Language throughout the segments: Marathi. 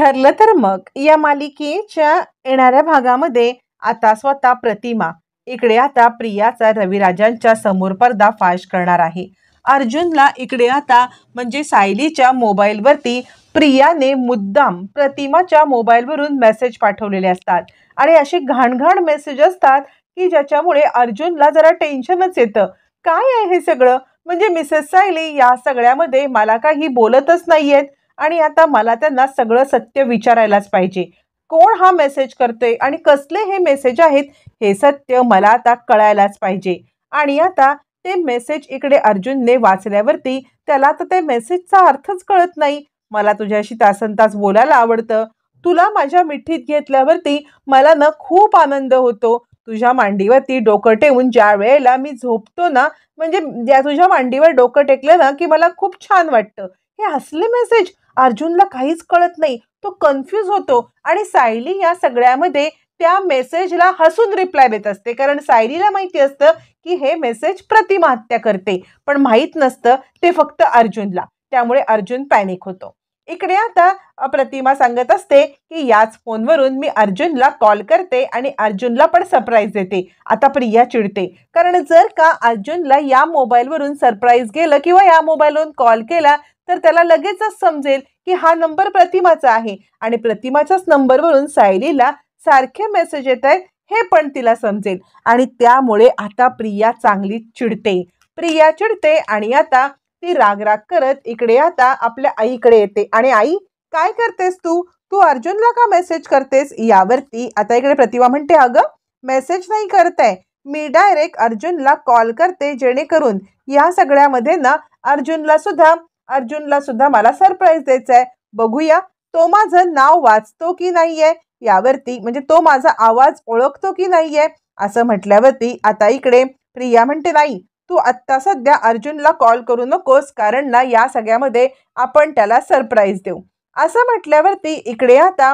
ठरलं तर मग या मालिकेच्या येणाऱ्या भागामध्ये आता स्वतः प्रतिमा इकडे आता प्रियाचा रविराजांच्या समोर पर्दाफाश करणार आहे. अर्जुनला इकडे आता म्हणजे सायलीच्या मोबाईलवरती प्रियाने मुद्दाम प्रतिमाच्या मोबाईलवरून मेसेज पाठवलेले असतात आणि असे घाणघाण मेसेज असतात की ज्याच्यामुळे अर्जुनला जरा टेन्शनच येतं. काय आहे हे सगळं? म्हणजे मिसेस सायली या सगळ्यामध्ये मला काही बोलतच नाहीयेत आणि आता मला त्यांना सगळं सत्य विचारायलाच पाहिजे. कोण हा मेसेज करतोय आणि कसले हे मेसेज आहेत हे सत्य मला आता कळायलाच पाहिजे. आणि आता ते मेसेज इकडे अर्जुनने वाचल्यावरती त्याला तर ते मेसेजचा अर्थच कळत नाही. मला तुझ्याशी तासनतास बोलायला आवडतं. तुला माझ्या मिठीत घेतल्यावरती मला ना खूप आनंद होतो. तुझ्या मांडीवरती डोकं ठेवून ज्या वेळेला मी झोपतो ना, म्हणजे तुझ्या मांडीवर डोकं टेकलं ना की मला खूप छान वाटतं. हे असले मेसेज अर्जुनला काहीच कळत नाही. तो कन्फ्यूज होतो आणि सायली या सगळ्यामध्ये त्या मेसेजला हसून रिप्लाय देत असते. कारण सायलीला माहिती असतं की हे मेसेज प्रतिमा हत्या करते, पण माहीत नसतं ते फक्त अर्जुनला. त्यामुळे अर्जुन पॅनिक होतो. इकडे आता प्रतिमा सांगत असते की याच फोनवरून मी अर्जुनला कॉल करते आणि अर्जुनला पण सरप्राईज देते. आता प्रिया चिडते, कारण जर का अर्जुनला या मोबाईलवरून सरप्राईज गेलं किंवा या मोबाईलवरून कॉल केला तर त्याला लगेचच समजेल की हा नंबर प्रतिमाचा आहे आणि प्रतिमाच्याच नंबरवरून सायलीला सारखे मेसेज येत आहेत हे पण तिला समजेल. आणि त्यामुळे आता प्रिया चांगली चिडते आणि आता ती राग करत इकडे आता आपल्या आईकडे येते. आणि आई, काय करतेस तू? तू अर्जुनला का मेसेज करतेस? यावरती आता इकडे प्रतिमा म्हणते, अगं मेसेज नाही करताय, मी डायरेक्ट अर्जुनला कॉल करते, जेणेकरून या सगळ्यामध्ये ना अर्जुनला सुद्धा मला सरप्राईज द्यायचा आहे. बघूया तो माझं नाव वाचतो की नाहीये, यावरती म्हणजे तो माझा आवाज ओळखतो की नाहीये. असं म्हटल्यावरती आता इकडे प्रिया म्हणते, नाही, तू आत्ता सध्या अर्जुनला कॉल करू नकोस, कारण ना या सगळ्यामध्ये आपण त्याला सरप्राईज देऊ. असं म्हटल्यावरती इकडे आता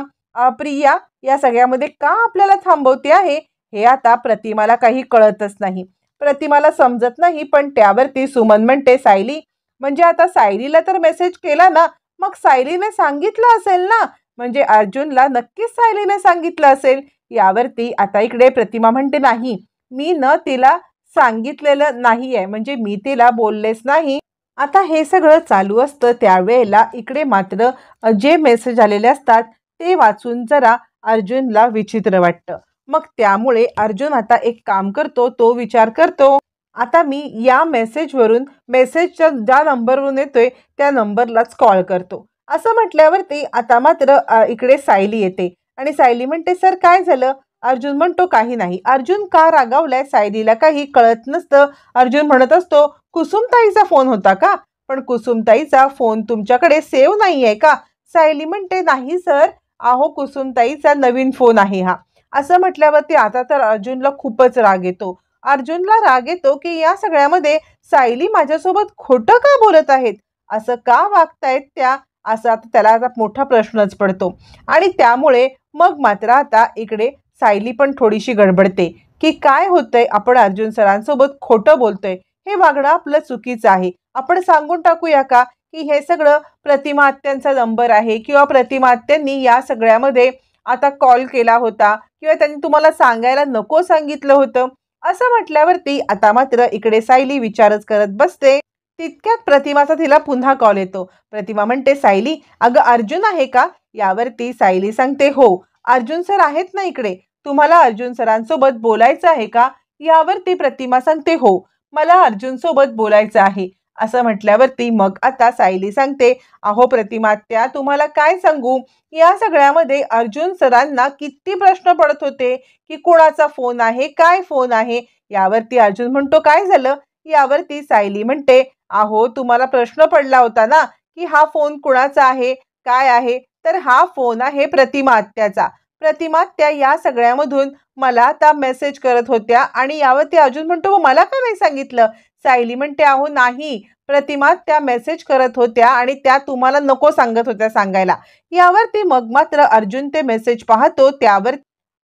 प्रिया या सगळ्यामध्ये का आपल्याला थांबवते आहे हे आता प्रतिमाला काही कळतच नाही. प्रतिमाला समजत नाही. पण त्यावरती सुमन म्हणते, सायली, म्हणजे आता सायलीला तर मेसेज केला ना, मग सायलीने सांगितलं असेल ना, म्हणजे अर्जुनला नक्कीच सायलीने सांगितलं असेल. यावरती आता इकडे प्रतिमा म्हणते, नाही, मी न तिला सांगितलेलं नाहीये, म्हणजे मी तिला बोललेच नाही. आता हे सगळं चालू असतं त्यावेळेला इकडे मात्र जे मेसेज आलेले असतात ते वाचून जरा अर्जुनला विचित्र वाटतं. मग त्यामुळे अर्जुन आता एक काम करतो, तो विचार करतो, आता मी या मेसेजच्या ज्या नंबरवरून येतोय त्या नंबरलाच कॉल करतो. असं म्हटल्यावरती आता मात्र इकडे सायली येते आणि सायली म्हणते, सर काय झालं? अर्जुन म्हणतो, काही नाही. अर्जुन का रागावलाय सायलीला काही कळत नसतं. अर्जुन म्हणत असतो, कुसुमताईचा फोन होता का? पण कुसुमताईचा फोन तुमच्याकडे सेव्ह नाही आहे का? सायली म्हणते, नाही सर, अहो कुसुमताईचा नवीन फोन आहे हा. असं म्हटल्यावरती आता तर अर्जुनला खूपच राग येतो. अर्जुनला राग येतो की या सगळ्यामध्ये सायली माझ्यासोबत खोटं का बोलत आहेत, असं का वागतायत त्या, असा त्याला आता मोठा प्रश्नच पडतो. आणि त्यामुळे मग मात्र आता इकडे सायली पण थोडीशी गडबडते की काय होतंय, आपण अर्जुन सरांसोबत खोटं बोलतोय, हे वागणं आपलं चुकीचं आहे. आपण सांगून टाकूया का की हे सगळं प्रतिमा आत्यांचा नंबर आहे किंवा प्रतिमा आत्यांनी या सगळ्यामध्ये आता कॉल केला होता किंवा त्यांनी तुम्हाला सांगायला नको सांगितलं होतं. असं म्हटल्यावरती आता मात्र इकडे सायली विचारच करत बसते. तितक्यात प्रतिमाचा तिला पुन्हा कॉल येतो. प्रतिमा म्हणते, सायली, अगं अर्जुन आहे का? यावरती सायली सांगते, हो, अर्जुन सर आहेत ना इकडे, तुम्हाला अर्जुन सरांसोबत बोलायचं आहे का? यावरती प्रतिमा सांगते, हो, मला अर्जुन सोबत बोलायचं आहे. असं म्हटल्यावरती मग आता सायली सांगते, अहो प्रतिमा त्या तुम्हाला काय सांगू, या सगळ्यामध्ये अर्जुन सरांना किती प्रश्न पडत होते की कोणाचा फोन आहे, काय फोन आहे. यावरती अर्जुन म्हणतो, काय झालं? यावरती सायली म्हणते, अहो तुम्हाला प्रश्न पडला होता ना की हा फोन कुणाचा आहे, काय आहे, तर हा फोन आहे प्रतिमा आत्याचा. प्रतिमा आत्या या सगळ्यामधून मला आता मेसेज करत होत्या. आणि यावरती अर्जुन म्हणतो, मला का नाही सांगितलं? सायली म्हणते, अहो नाही, प्रतिमा त्या मेसेज करत होत्या आणि त्या तुम्हाला नको सांगत होत्या सांगायला. यावरती मग मात्र अर्जुन ते मेसेज पाहतो. त्यावर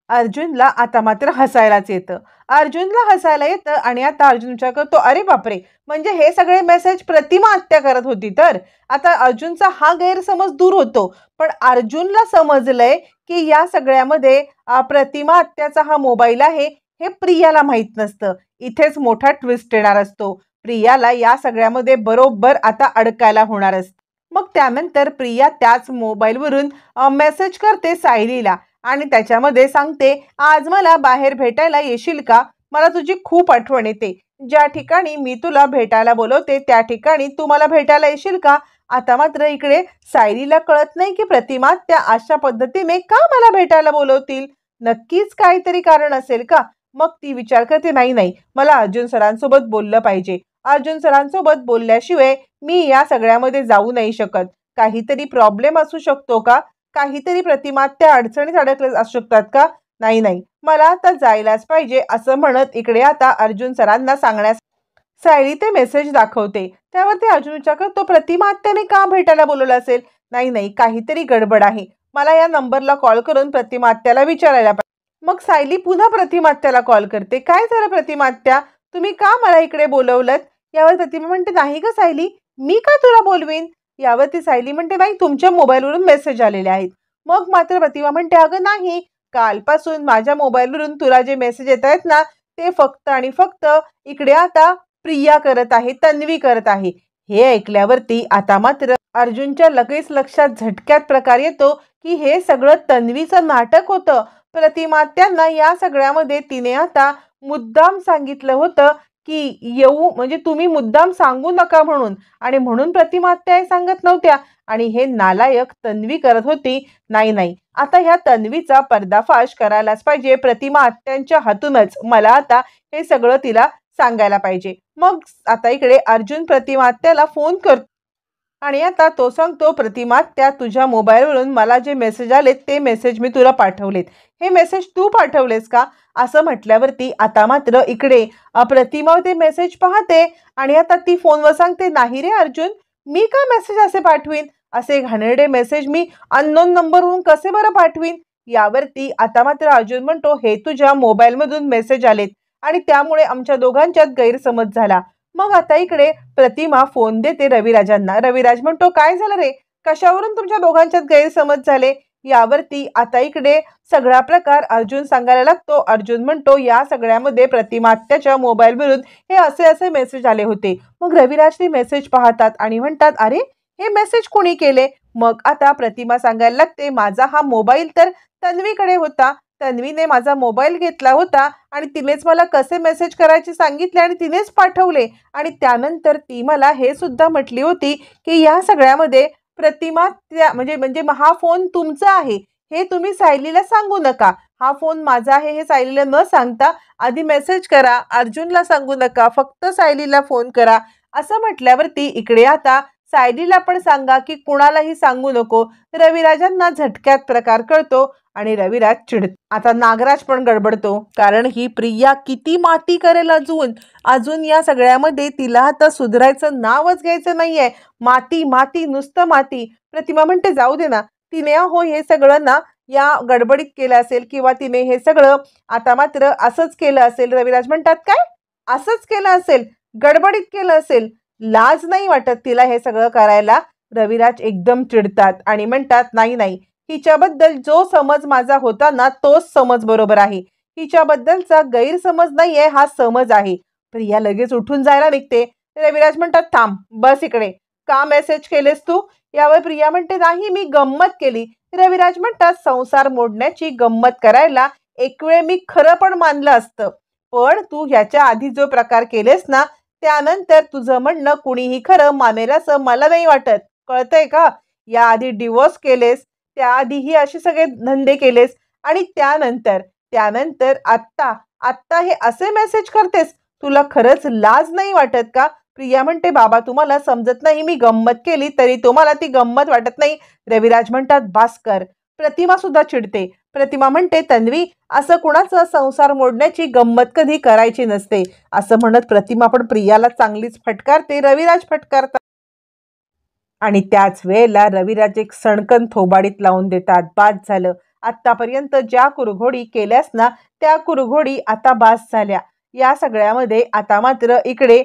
अर्जुनला आता मात्र हसायलाच येतं. अर्जुनला हसायला येतं आणि आता अर्जुन विचार करतो, अरे बापरे, म्हणजे हे सगळे मेसेज प्रतिमा आत्या करत होती. तर आता अर्जुनचा हा गैरसमज दूर होतो. पण अर्जुनला समजलंय की या सगळ्यामध्ये प्रतिमा आत्याचा हा मोबाईल आहे हे प्रियाला माहीत नसतं. इथेच मोठा ट्विस्ट येणार असतो. प्रियाला या सगळ्यामध्ये बरोबर आता अडकायला होणार असतं. मग त्यानंतर प्रिया त्याच मोबाईलवरून मेसेज करते सायलीला आणि त्याच्यामध्ये सांगते, आज मला बाहेर भेटायला येशील का? मला तुझी खूप आठवण येते. ज्या ठिकाणी मी तुला भेटायला बोलवते त्या ठिकाणी तू मला भेटायला येशील का? आता मात्र इकडे सायलीला कळत नाही की प्रतिमा त्या अशा पद्धतीने का मला भेटायला बोलवतील. नक्कीच काहीतरी कारण असेल का? मग ती विचार करते, नाही नाही, मला अर्जुन सरांसोबत बोललं पाहिजे. अर्जुन सरांसोबत बोलल्याशिवाय मी या सगळ्यामध्ये जाऊ नाही शकत. काहीतरी प्रॉब्लेम असू शकतो का? काहीतरी प्रतिमा त्या अडचणीत अडकले असू शकतात का? नाही नाही, मला आता जायलाच पाहिजे असं म्हणत इकडे आता अर्जुन सरांना सांगण्यास सायली ते मेसेज दाखवते. त्यावरती अर्जुन विचार करतो, प्रतिमा आत्याने का भेटायला बोलवलं असेल? नाही नाही, काहीतरी गडबड आहे. मला या नंबरला कॉल करून प्रतिमा आत्याला विचारायला पाहिजे. मग सायली पुन्हा प्रतिमा आत्याला कॉल करते. काय झालं प्रतिमा आत्या, तुम्ही का मला इकडे बोलवलं? यावर प्रतिमा म्हणते, नाही ग सायली, मी का तुला बोलवीन? यावरती सायली म्हणते, नाही, तुमच्या मोबाईलवरून मेसेज आलेले आहेत. मग मात्र प्रतिमा म्हणते, अगं नाही, कालपासून माझ्या मोबाईलवरून तुला जे मेसेज येत आहेत ना ते फक्त आणि फक्त इकडे आता प्रिया करत आहे, तन्वी करत आहे. हे ऐकल्यावरती आता मात्र अर्जुनच्या लगेच लक्षात झटक्यात प्रकार येतो की हे सगळं तन्वीचं नाटक होतं. प्रतिमा त्यांना या सगळ्यामध्ये तिने आता मुद्दाम सांगितलं होतं की येऊ, म्हणजे तुम्ही मुद्दाम सांगू नका म्हणून, आणि म्हणून प्रतिमा त्या सांगत नव्हत्या आणि हे नालायक तन्वी करत होती. नाही नाही, आता ह्या तन्वीचा पर्दाफाश करायलाच पाहिजे. प्रतिमा आत्यांच्या हातूनच मला आता हे सगळं तिला सांगायला पाहिजे. मग आता इकडे अर्जुन प्रतिमा आत्याला फोन करतो आणि आता तो सांगतो, प्रतिमा आत्या, तुझ्या मोबाईलवरून मला जे मेसेज आलेत ते मेसेज मी तुला पाठवलेत. हे मेसेज तू पाठवलेस का? असं म्हटल्यावरती आता मात्र इकडे प्रतिमा ते मेसेज पाहते आणि आता ती फोनवर सांगते, नाही रे अर्जुन, मी का मेसेज असे पाठवीन? असे घाणेरडे मेसेज मी अननोन नंबरवरून कसे बरं पाठवीन? यावरती आता मात्र अर्जुन म्हणतो, हे तुझ्या मोबाईलमधून मेसेज आलेत आणि त्यामुळे आमच्या दोघांच्यात गैरसमज झाला. मग आता इकडे प्रतिमा फोन देते रविराजांना. रविराज म्हणतो, काय झालं रे, कशावरून तुमच्या दोघांच्यात गैरसमज झाले? यावरती आता इकडे सगळा प्रकार अर्जुन सांगायला लागतो. अर्जुन म्हणतो, या सगळ्यामध्ये प्रतिमा आत्याच्या मोबाईलवरून हे असे असे मेसेज आले होते. मग रविराज ते मेसेज पाहतात आणि म्हणतात, अरे हे मेसेज कोणी केले? मग आता प्रतिमा सांगायला लागते, माझा हा मोबाईल तर तन्वीकडे होता. तन्वीने माझा मोबाईल घेतला होता आणि तिनेच मला कसे मेसेज करायचे सांगितले आणि तिनेच पाठवले. आणि त्यानंतर ती मला हे सुद्धा म्हटली होती की या सगळ्यामध्ये प्रतिमा त्या म्हणजे म्हणजे हा फोन तुमचा आहे हे तुम्ही सायलीला सांगू नका. हा फोन माझा आहे हे सायलीला न सांगता आधी मेसेज करा. अर्जुनला सांगू नका, फक्त सायलीला फोन करा. असं म्हटल्यावरती इकडे आता सायलीला पण सांगा की कुणालाही सांगू नको. रविराजांना झटक्यात प्रकार कळतो आणि रविराज चिडतो. आता नागराज पण गडबडतो, कारण ही प्रिया किती माती करेल अजून अजून या सगळ्यामध्ये तिला आता सुधारायचं नावच घ्यायचं नाहीये. माती माती, नुसतं माती. प्रतिमा म्हणते, जाऊ दे ना, तिने हो हे सगळं ना या गडबडीत केलं असेल किंवा तिने हे सगळं आता मात्र असंच केलं असेल. रविराज म्हणतात, काय असंच केलं असेल, गडबडीत केलं असेल, लाज नाही वाटत तिला हे सगळं करायला? रविराज एकदम चिडतात आणि म्हणतात, नाही नाही, हिच्याबद्दल जो समज माझा होता ना तोच समज बरोबर आहे. हिच्याबद्दलचा गैरसमज नाहीये, हा समज आहे. प्रिया लगेच उठून जायला निघते. रविराज म्हणतात, थांब, बस इकडे, का मेसेज केलेस तू? यावर प्रिया म्हणते, नाही, मी गंमत केली. रविराज म्हणतात, संसार मोडण्याची गंमत करायला एक वेळ मी खरं पण मानलं असतं, पण तू ह्याच्या आधी जो प्रकार केलेस ना त्यानंतर तुझं म्हणणं कुणीही खरं मानेल असं मला नाही वाटत. कळतंय का? याआधी डिवोर्स केलेस, त्याआधीही असे सगळे धंदे केलेस आणि त्यानंतर त्यानंतर आत्ता आत्ता हे असे मेसेज करतेस. तुला खरंच लाज नाही वाटत का? प्रिया म्हणते, बाबा तुम्हाला समजत नाही, मी गंमत केली तरी तुम्हाला ती गंमत वाटत नाही. रविराज म्हणतात, भास्कर. प्रतिमा सुद्धा चिडते. प्रतिमा म्हणते, तन्वी, असं कुणाचा संसार मोडण्याची गंमत कधी करायची नसते. असं म्हणत प्रतिमा पण प्रियाला चांगलीच फटकारते. रविराज फटकारतात आणि त्याच वेळेला रविराज एक सणकन थोबाडीत लावून देतात. बाद झालं. आत्तापर्यंत ज्या कुरघोडी केल्यास ना त्या कुरघोडी आता बास झाल्या. या सगळ्यामध्ये आता मात्र इकडे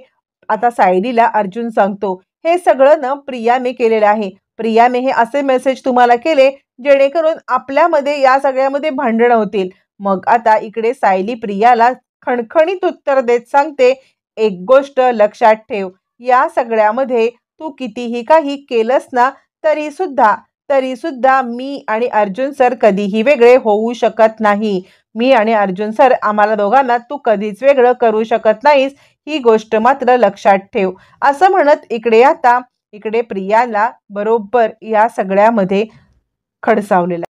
आता सायलीला अर्जुन सांगतो, हे सगळं ना प्रियाने केलेलं आहे. प्रियाने हे असे मेसेज तुम्हाला केले जेणेकरून आपल्यामध्ये या सगळ्यामध्ये भांडणं होतील. मग आता इकडे सायली प्रियाला खणखणीत उत्तर देत सांगते, एक गोष्ट लक्षात ठेव, या सगळ्यामध्ये तू कितीही काही केलंस ना तरी सुद्धा मी आणि अर्जुन सर कधीही वेगळे होऊ शकत नाही. मी आणि अर्जुन सर आम्हाला दोघांना तू कधीच वेगळं करू शकत नाहीस, ही गोष्ट मात्र लक्षात ठेव. असं म्हणत इकडे प्रियाला बरोबर या सगळ्यामध्ये खडसावलेला